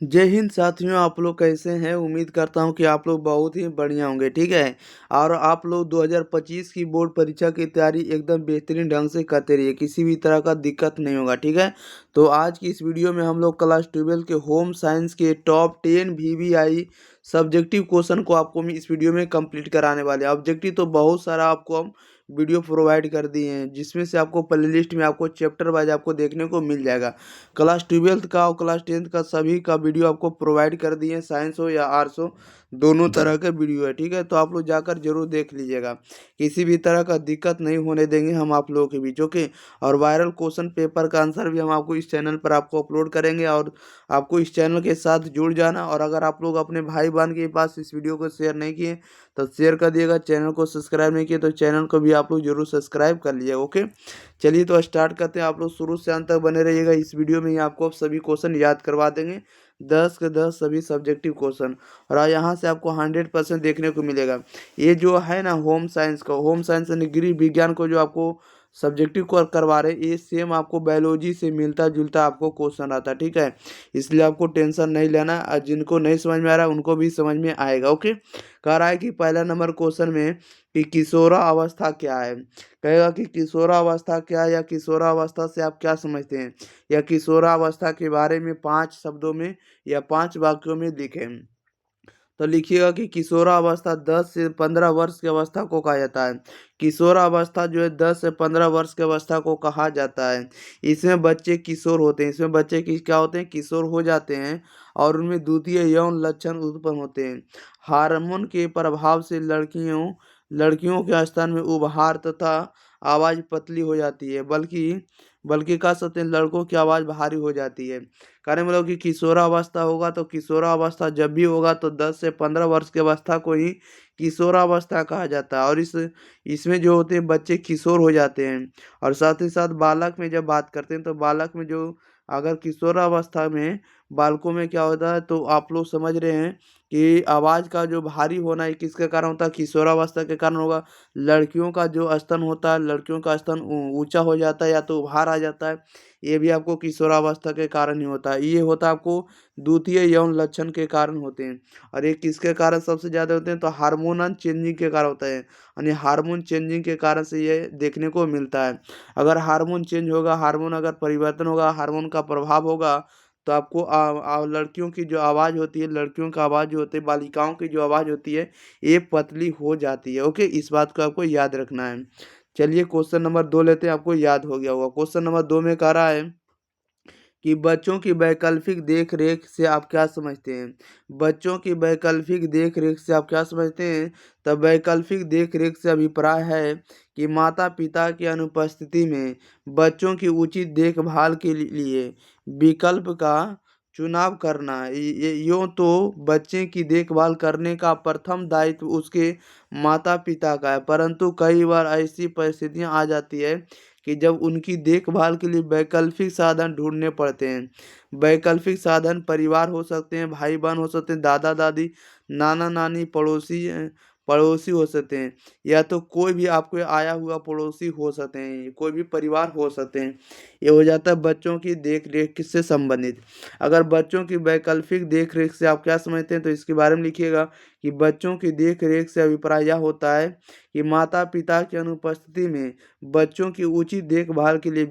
जय हिंद साथियों, आप लोग कैसे हैं? उम्मीद करता हूं कि आप लोग बहुत ही बढ़िया होंगे। ठीक है। और आप लोग 2025 की बोर्ड परीक्षा की तैयारी एकदम बेहतरीन ढंग से करते रहिए, किसी भी तरह का दिक्कत नहीं होगा। ठीक है। तो आज की इस वीडियो में हम लोग क्लास 12 के होम साइंस के टॉप 10 VVI सब्जेक्टिव क्वेश्चन को आपको इस वीडियो में कंप्लीट कराने वाले हैं। ऑब्जेक्टिव तो बहुत सारा आपको हम वीडियो प्रोवाइड कर दिए हैं, जिसमें से आपको प्लेलिस्ट में आपको चैप्टर वाइज आपको देखने को मिल जाएगा। क्लास 12th का और क्लास 10th का सभी का वीडियो आपको प्रोवाइड कर दिए हैं, साइंस हो या आर्ट्स हो, दोनों तरह के वीडियो है। ठीक है। तो आप लोग जाकर जरूर देख लीजिएगा, किसी भी तरह का दिक्कत नहीं होने देंगे हम आप लोगों के बीच। ओके। और वायरल क्वेश्चन पेपर का आंसर भी हम आपको इस चैनल पर आपको अपलोड करेंगे, और आपको इस चैनल के साथ जुड़ जाना। और अगर आप लोग अपने भाई बहन के पास इस वीडियो को शेयर नहीं किए तो शेयर कर दिएगा। चैनल को सब्सक्राइब नहीं किए तो चैनल को भी आप लोग जरूर सब्सक्राइब कर लीजिएगा। ओके। चलिए तो स्टार्ट करते हैं। आप लोग शुरू से अंत तक बने रहिएगा। इस वीडियो में ही आपको सभी क्वेश्चन याद करवा देंगे, 10 के 10 सभी सब्जेक्टिव क्वेश्चन। और यहाँ से आपको 100% देखने को मिलेगा। ये जो है ना होम साइंस का, होम साइंस यानी गृह विज्ञान को जो आपको सब्जेक्टिव को करवा रहे, ये सेम आपको बायोलॉजी से मिलता जुलता आपको क्वेश्चन आता है। ठीक है। इसलिए आपको टेंशन नहीं लेना, और जिनको नहीं समझ में आ रहा है उनको भी समझ में आएगा। ओके। कह रहा है कि पहला नंबर क्वेश्चन में कि किशोरावस्था क्या है। कहेगा कि किशोरावस्था क्या है, या किशोरावस्था से आप क्या समझते हैं, या किशोरावस्था के बारे में 5 शब्दों में या 5 वाक्यों में लिखें। तो लिखिएगा कि किशोरावस्था 10 से 15 वर्ष की अवस्था को कहा जाता है। किशोरावस्था जो है 10 से 15 वर्ष की अवस्था को कहा जाता है। इसमें बच्चे किशोर होते हैं, इसमें बच्चे की क्या होते हैं, किशोर हो जाते हैं। और उनमें द्वितीय यौन लक्षण उत्पन्न होते हैं। हार्मोन के प्रभाव से लड़कियों लड़कियों के स्तन में उभार तथा आवाज़ पतली हो जाती है, बल्कि बल्कि कह सकते हैं लड़कों की आवाज़ भारी हो जाती है। कहने मतलब कि किशोरावस्था होगा, तो किशोरावस्था जब भी होगा तो 10 से 15 वर्ष की अवस्था को ही किशोरावस्था कहा जाता है। और इसमें जो होते हैं बच्चे किशोर हो जाते हैं। और साथ ही साथ बालक में जब बात करते हैं तो बालक में जो अगर किशोरावस्था में बालकों में क्या होता है, तो आप लोग समझ रहे हैं कि आवाज़ का जो भारी होना है किसके कारण होता है, किशोरावस्था के कारण होगा। लड़कियों का जो स्तन होता है, लड़कियों का स्तन ऊंचा हो जाता है या तो उभार आ जाता है, ये भी आपको किशोरावस्था के कारण ही होता है। ये होता है आपको द्वितीय यौन लक्षण के कारण होते हैं। और ये किसके कारण सबसे ज़्यादा होते हैं, तो हार्मोनल चेंजिंग के कारण होता है। यानी हार्मोन चेंजिंग के कारण से ये देखने को मिलता है। अगर हार्मोन चेंज होगा, हार्मोन अगर परिवर्तन होगा, हार्मोन का प्रभाव होगा, तो आपको लड़कियों की जो आवाज़ होती है, लड़कियों का आवाज़ जो होती है, बालिकाओं की जो आवाज़ होती है, ये पतली हो जाती है। ओके। इस बात को आपको याद रखना है। चलिए क्वेश्चन नंबर 2 लेते हैं, आपको याद हो गया होगा। क्वेश्चन नंबर 2 में कह रहा है कि बच्चों की वैकल्पिक देख रेख से आप क्या समझते हैं। बच्चों की वैकल्पिक देख रेख से आप क्या समझते हैं। तब वैकल्पिक देख रेख से अभिप्राय है कि माता पिता की अनुपस्थिति में बच्चों की उचित देखभाल के लिए विकल्प का चुनाव करना। यूँ तो बच्चे की देखभाल करने का प्रथम दायित्व उसके माता पिता का है, परंतु कई बार ऐसी परिस्थितियां आ जाती है कि जब उनकी देखभाल के लिए वैकल्पिक साधन ढूंढने पड़ते हैं। वैकल्पिक साधन परिवार हो सकते हैं, भाई बहन हो सकते हैं, दादा दादी, नाना नानी, पड़ोसी पड़ोसी हो सकते हैं, या तो कोई भी आपको आया हुआ पड़ोसी हो सकते हैं, कोई भी परिवार हो सकते हैं। ये हो जाता है बच्चों की देख रेख किससे संबंधित। अगर बच्चों की वैकल्पिक देख रेख से आप क्या समझते हैं, तो इसके बारे में लिखिएगा कि बच्चों की देख रेख से अभिप्राय यह होता है कि माता पिता की अनुपस्थिति में बच्चों की उचित देखभाल के लिए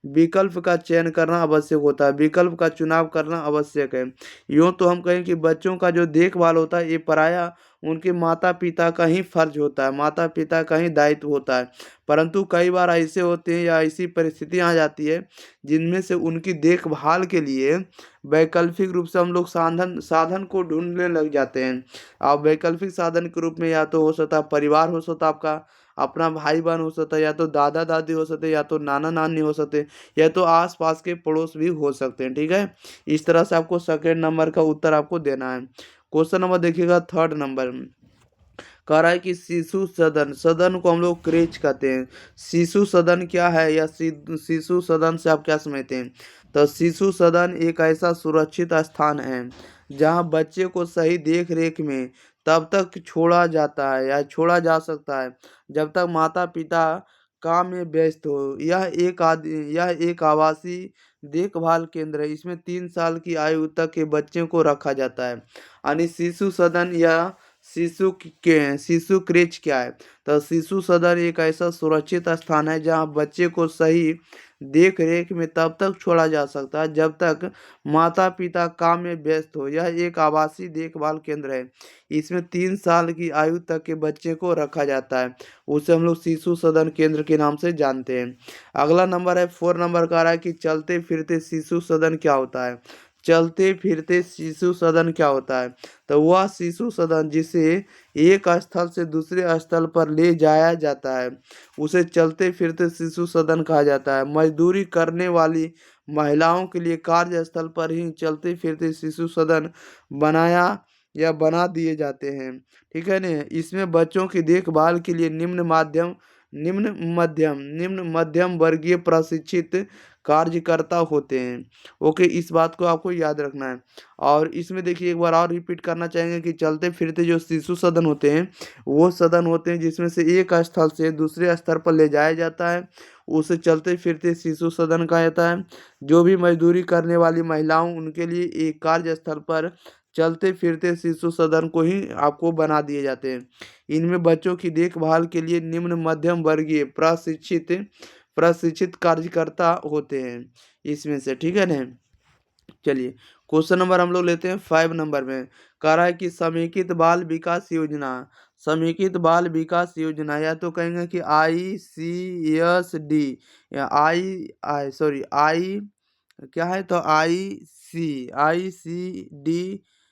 विकल्प का चयन करना आवश्यक होता है, विकल्प का चुनाव करना आवश्यक है। यूँ तो हम कहें कि बच्चों का जो देखभाल होता है, ये पराया उनके माता पिता का ही फर्ज होता है, माता पिता का ही दायित्व होता है। परंतु कई बार ऐसे होते हैं या ऐसी परिस्थितियाँ आ जाती है जिनमें से उनकी देखभाल के लिए वैकल्पिक रूप से हम लोग साधन साधन को ढूंढने लग जाते हैं। आप वैकल्पिक साधन के रूप में या तो हो सकता है परिवार, हो सकता है आपका अपना भाई बहन, हो सकता है या तो दादा दादी हो सकते हैं, या तो नाना नानी हो सकते हैं, या तो आस पास के पड़ोस भी हो सकते हैं। ठीक है। इस तरह से आपको सेकेंड नंबर का उत्तर आपको देना है। क्वेश्चन नंबर देखिएगा, थर्ड नंबर कह रहा है कि शिशु सदन, सदन को हम लोग क्रेच कहते हैं। शिशु सदन क्या है, या शिशु सदन से आप क्या समझते हैं। तो शिशु सदन एक ऐसा सुरक्षित स्थान है जहां बच्चे को सही देख रेख में तब तक छोड़ा जाता है या छोड़ा जा सकता है जब तक माता पिता काम में व्यस्त हो। यह एक आवासीय देखभाल केंद्र है, इसमें 3 साल की आयु तक के बच्चों को रखा जाता है। यानी शिशु सदन या शिशु क्रेच क्या है? तो शिशु सदन एक ऐसा सुरक्षित स्थान है जहाँ बच्चे को सही देख रेख में तब तक छोड़ा जा सकता है जब तक माता पिता काम में व्यस्त हो। यह एक आवासीय देखभाल केंद्र है, इसमें 3 साल की आयु तक के बच्चे को रखा जाता है, उसे हम लोग शिशु सदन केंद्र के नाम से जानते हैं। अगला नंबर है 4 नंबर का रहा है कि चलते फिरते शिशु सदन क्या होता है? चलते फिरते शिशु सदन क्या होता है? तो वह शिशु सदन जिसे एक स्थल से दूसरे स्थल पर ले जाया जाता है, उसे चलते फिरते शिशु सदन कहा जाता है। मजदूरी करने वाली महिलाओं के लिए कार्यस्थल पर ही चलते फिरते शिशु सदन बनाया या बना दिए जाते हैं। ठीक है न? इसमें बच्चों की देखभाल के लिए निम्न मध्यम वर्गीय प्रशिक्षित कार्यकर्ता होते हैं। ओके, इस बात को आपको याद रखना है। और इसमें देखिए एक बार और रिपीट करना चाहेंगे कि चलते फिरते जो शिशु सदन होते हैं, वो सदन होते हैं जिसमें से एक स्थल से दूसरे स्तर पर ले जाया जाता है, उसे चलते फिरते शिशु सदन कहा जाता है। जो भी मजदूरी करने वाली महिलाओं उनके लिए एक कार्यस्थल पर चलते फिरते शिशु सदन को ही आपको बना दिए जाते हैं। इनमें बच्चों की देखभाल के लिए निम्न मध्यम वर्गीय प्रशिक्षित कार्यकर्ता होते हैं इसमें से। ठीक है ना? चलिए क्वेश्चन नंबर हम लोग लेते हैं 5 नंबर में। कह रहा है कि समेकित बाल विकास योजना या तो कहेंगे कि ICSD या आई क्या है, तो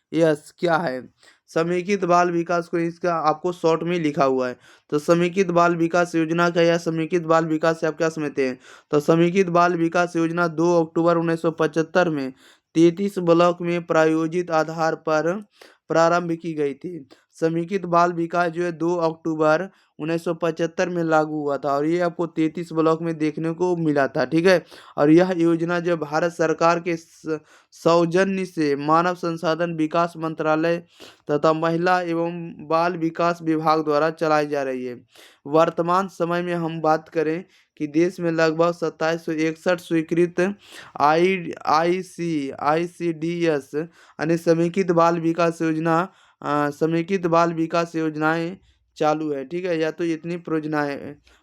ICDS क्या है? समेकित बाल विकास को इसका आपको शॉर्ट में लिखा हुआ है। तो समेकित बाल विकास योजना का या समेकित बाल विकास से आप क्या समझते हैं? तो समेकित बाल विकास योजना 2 अक्टूबर 1975 में 33 ब्लॉक में प्रायोजित आधार पर प्रारंभ की गई थी। समेकित बाल विकास जो है 2 अक्टूबर 1975 में लागू हुआ था और ये आपको 33 ब्लॉक में देखने को मिला था। ठीक है? और यह योजना जो भारत सरकार के सौजन्य से मानव संसाधन विकास मंत्रालय तथा महिला एवं बाल विकास विभाग द्वारा चलाई जा रही है। वर्तमान समय में हम बात करें कि देश में लगभग 2761 स्वीकृत ICDS यानी समेकित बाल विकास योजनाएं चालू है। ठीक है? या तो इतनी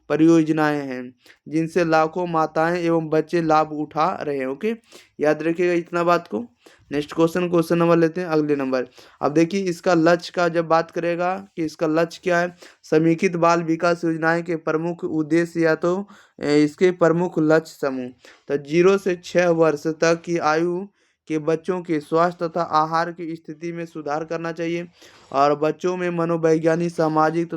परियोजनाएं हैं जिनसे लाखों माताएं एवं बच्चे लाभ उठा रहे हैं। ओके, याद रखिएगा इतना बात को। नेक्स्ट क्वेश्चन नंबर लेते हैं, अगले नंबर। अब देखिए इसका लक्ष्य का जब बात करेगा कि इसका लक्ष्य क्या है, समेकित बाल विकास योजनाएं के प्रमुख उद्देश्य या तो इसके प्रमुख लक्ष्य समूह। तो 0 से 6 वर्ष तक की आयु के बच्चों के स्वास्थ्य तथा आहार की स्थिति में सुधार करना चाहिए और बच्चों में मनोवैज्ञानिक, सामाजिक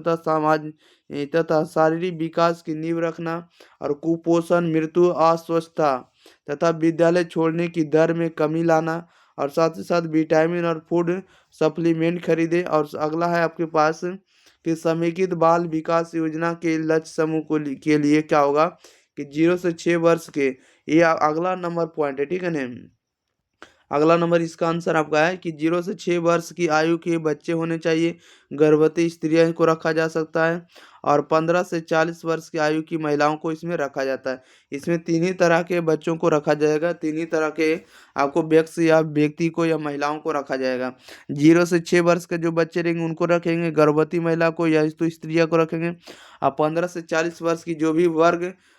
तथा शारीरिक विकास की नींव रखना और कुपोषण, मृत्यु, अस्वस्थता तथा विद्यालय छोड़ने की दर में कमी लाना और साथ ही साथ विटामिन और फूड सप्लीमेंट खरीदे। और अगला है आपके पास कि समेकित बाल विकास योजना के लक्ष्य समूह के लिए क्या होगा कि 0 से 6 वर्ष के, ये अगला नंबर पॉइंट है। ठीक है ना? अगला नंबर इसका आंसर आपका है कि 0 से 6 वर्ष की आयु के बच्चे होने चाहिए। गर्भवती स्त्रियों को रखा जा सकता है और 15 से 40 वर्ष की आयु की महिलाओं को इसमें रखा जाता है। इसमें 3 ही तरह के बच्चों को रखा जाएगा, 3 ही तरह के आपको व्यक्ति को या महिलाओं को रखा जाएगा। 0 से 6 वर्ष के जो बच्चे रहेंगे उनको रखेंगे, गर्भवती महिला को या तो स्त्रियों को रखेंगे, और 15 से 40 वर्ष की जो भी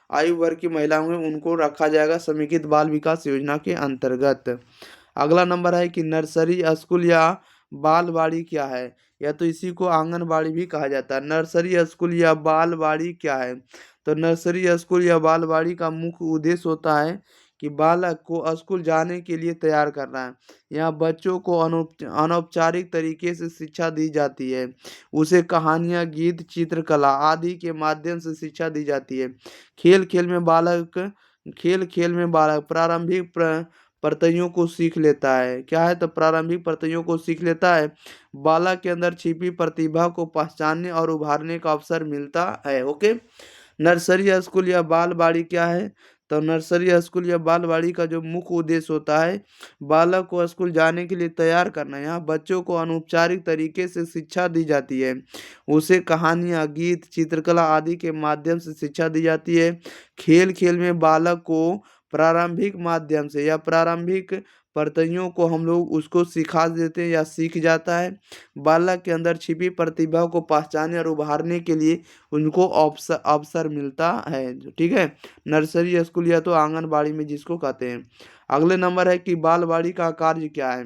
आयु वर्ग की महिलाएं हैं उनको रखा जाएगा समेकित बाल विकास योजना के अंतर्गत। अगला नंबर है कि नर्सरी स्कूल या बालवाड़ी क्या है? या तो इसी को आंगनबाड़ी भी कहा जाता है। नर्सरी स्कूल या बालवाड़ी क्या है? तो नर्सरी स्कूल या बालवाड़ी का मुख्य उद्देश्य होता है कि बालक को स्कूल जाने के लिए तैयार करना है। यहाँ बच्चों को अनौपचारिक तरीके से शिक्षा दी जाती है, उसे कहानियाँ, गीत, चित्रकला आदि के माध्यम से शिक्षा दी जाती है। खेल खेल में बालक प्रारंभिक प्रत्ययों को सीख लेता है। क्या है? तो प्रारंभिक प्रत्ययों को सीख लेता है। बालक के अंदर छिपी प्रतिभा को पहचानने और उभारने का अवसर मिलता है। ओके, नर्सरी स्कूल या बालवाड़ी क्या है? तो नर्सरी स्कूल या बालवाड़ी का जो मुख्य उद्देश्य होता है बालक को स्कूल जाने के लिए तैयार करना। यहाँ बच्चों को अनौपचारिक तरीके से शिक्षा दी जाती है, उसे कहानियाँ, गीत, चित्रकला आदि के माध्यम से शिक्षा दी जाती है। खेल खेल में बालक को प्रारंभिक माध्यम से या प्रारंभिक प्रत्ययों को हम लोग उसको सिखा देते हैं या सीख जाता है। बालक के अंदर छिपी प्रतिभा को पहचानने और उभारने के लिए उनको अवसर अवसर मिलता है। ठीक है, नर्सरी स्कूल या तो आंगनबाड़ी में जिसको कहते हैं। अगले नंबर है कि बालवाड़ी का कार्य क्या है।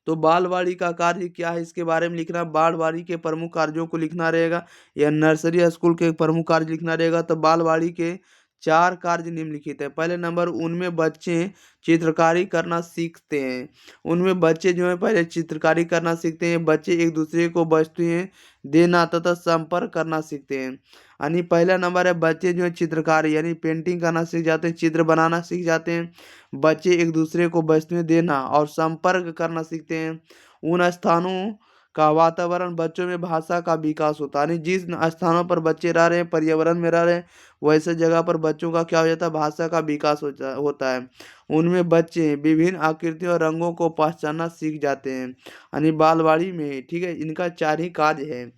तो बालवाड़ी का कार्य क्या है इसके बारे में लिखना, बालवाड़ी के प्रमुख कार्यों को लिखना रहेगा या नर्सरी स्कूल के प्रमुख कार्य लिखना रहेगा। तो बालवाड़ी के 4 कार्य निम्नलिखित है। पहले नंबर, उनमें बच्चे चित्रकारी करना सीखते हैं। उनमें बच्चे जो है पहले चित्रकारी करना सीखते हैं। बच्चे एक दूसरे को वस्तुएं देना तथा संपर्क करना सीखते हैं। यानी पहला नंबर है बच्चे जो है चित्रकारी यानी पेंटिंग करना सीख जाते हैं, चित्र बनाना सीख जाते हैं। बच्चे एक दूसरे को वस्तुएं देना और संपर्क करना सीखते हैं। उन स्थानों का वातावरण, बच्चों में भाषा का विकास होता है। यानी जिस स्थानों पर बच्चे रह रहे हैं, पर्यावरण में रह रहे हैं, वैसे जगह पर बच्चों का क्या हो जाता है, भाषा का विकास होता है। उनमें बच्चे विभिन्न आकृतियों और रंगों को पहचानना सीख जाते हैं। यानी बालवाड़ी में, ठीक है, इनका 4 ही कार्य है।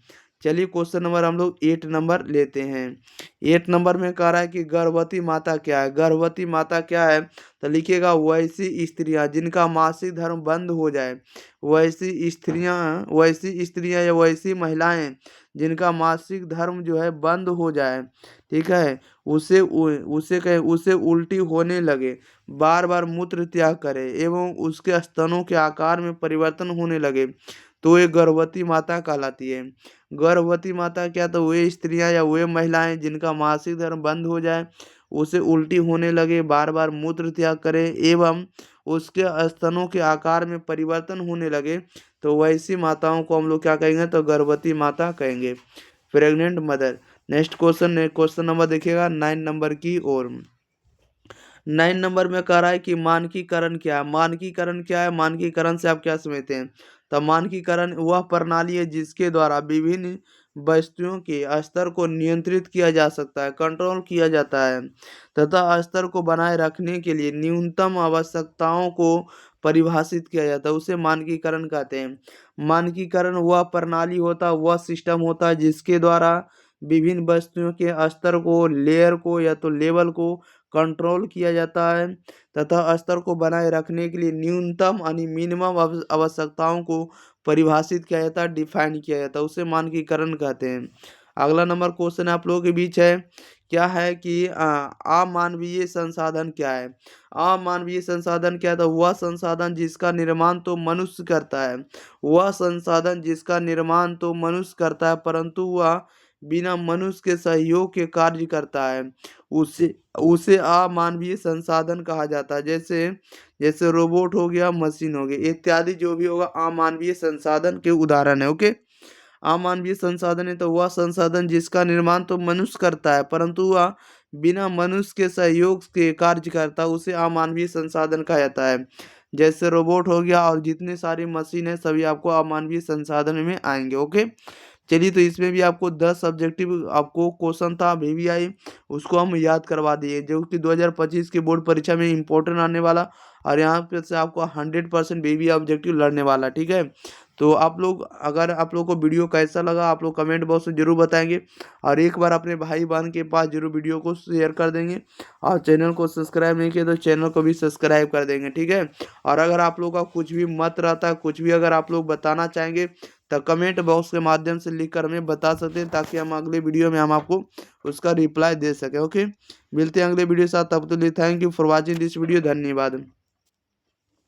चलिए क्वेश्चन नंबर हम लोग 8 नंबर लेते हैं। 8 नंबर में कह रहा है कि गर्भवती माता क्या है। गर्भवती माता क्या है, तो लिखिएगा वैसी स्त्रियां जिनका मासिक धर्म बंद हो जाए। वैसी स्त्रियां या वैसी महिलाएं जिनका मासिक धर्म जो है बंद हो जाए, ठीक है, उसे उल्टी होने लगे, बार बार मूत्र त्याग करे एवं उसके स्तनों के आकार में परिवर्तन होने लगे, तो ये गर्भवती माता कहलाती है। गर्भवती माता क्या, तो वे स्त्रियां या वे महिलाएं जिनका मासिक धर्म बंद हो जाए, उसे उल्टी होने लगे, बार बार मूत्र त्याग करे एवं उसके स्तनों के आकार में परिवर्तन होने लगे, तो वैसी माताओं को हम लोग क्या कहेंगे, तो गर्भवती माता कहेंगे, pregnant mother. Next question number देखिएगा 9 नंबर की ओर। 9 नंबर में कह रहा है कि मानकीकरण क्या है। मानकीकरण क्या है, मानकीकरण से आप क्या समझते हैं। तो मानकीकरण वह प्रणाली है जिसके द्वारा विभिन्न वस्तुओं के स्तर को नियंत्रित किया जा सकता है, कंट्रोल किया जाता है तथा स्तर को बनाए रखने के लिए न्यूनतम आवश्यकताओं को परिभाषित किया जाता है, उसे मानकीकरण कहते हैं। मानकीकरण वह प्रणाली होता है, वह सिस्टम होता है जिसके द्वारा विभिन्न वस्तुओं के स्तर को, लेयर को या तो लेवल को कंट्रोल किया जाता है तथा स्तर को बनाए रखने के लिए न्यूनतम यानी मिनिमम आवश्यकताओं को परिभाषित किया जाता है, डिफाइन किया जाता है, उसे मानकीकरण कहते हैं। अगला नंबर क्वेश्चन आप लोगों के बीच है, क्या है कि अमानवीय संसाधन क्या है। अमानवीय संसाधन क्या है, तो वह संसाधन जिसका निर्माण तो मनुष्य करता है, वह संसाधन जिसका निर्माण तो मनुष्य करता है परंतु वह बिना मनुष्य के सहयोग के कार्य करता है, उसे उसे अमानवीय संसाधन कहा जाता है। जैसे जैसे रोबोट हो गया, मशीन हो गई, इत्यादि जो भी होगा अमानवीय संसाधन के उदाहरण है। ओके, अमानवीय संसाधन है तो वह संसाधन जिसका निर्माण तो मनुष्य करता है परंतु वह बिना मनुष्य के सहयोग के कार्य करता है, उसे अमानवीय संसाधन कहा जाता है। जैसे रोबोट हो गया और जितने सारी मशीन है सभी आपको अमानवीय संसाधन में आएंगे। ओके, चलिए तो इसमें भी आपको 10 सब्जेक्टिव आपको क्वेश्चन था VVI, उसको हम याद करवा दिए जो कि 2025 की बोर्ड परीक्षा में इंपॉर्टेंट आने वाला, और यहाँ पे से आपको 100% VVI ऑब्जेक्टिव लड़ने वाला। ठीक है, तो आप लोग, अगर आप लोग को वीडियो कैसा लगा आप लोग कमेंट बॉक्स में जरूर बताएंगे, और एक बार अपने भाई बहन के पास जरूर वीडियो को शेयर कर देंगे, और चैनल को सब्सक्राइब नहीं किया तो चैनल को भी सब्सक्राइब कर देंगे। ठीक है, और अगर आप लोग का कुछ भी मत रहता है, कुछ भी अगर आप लोग बताना चाहेंगे तो कमेंट बॉक्स के माध्यम से लिखकर हमें बता सकते हैं, ताकि हम अगले वीडियो में हम आपको उसका रिप्लाई दे सकें। ओके, मिलते हैं अगले वीडियो के साथ, तब तक के लिए thank you for watching this video, धन्यवाद।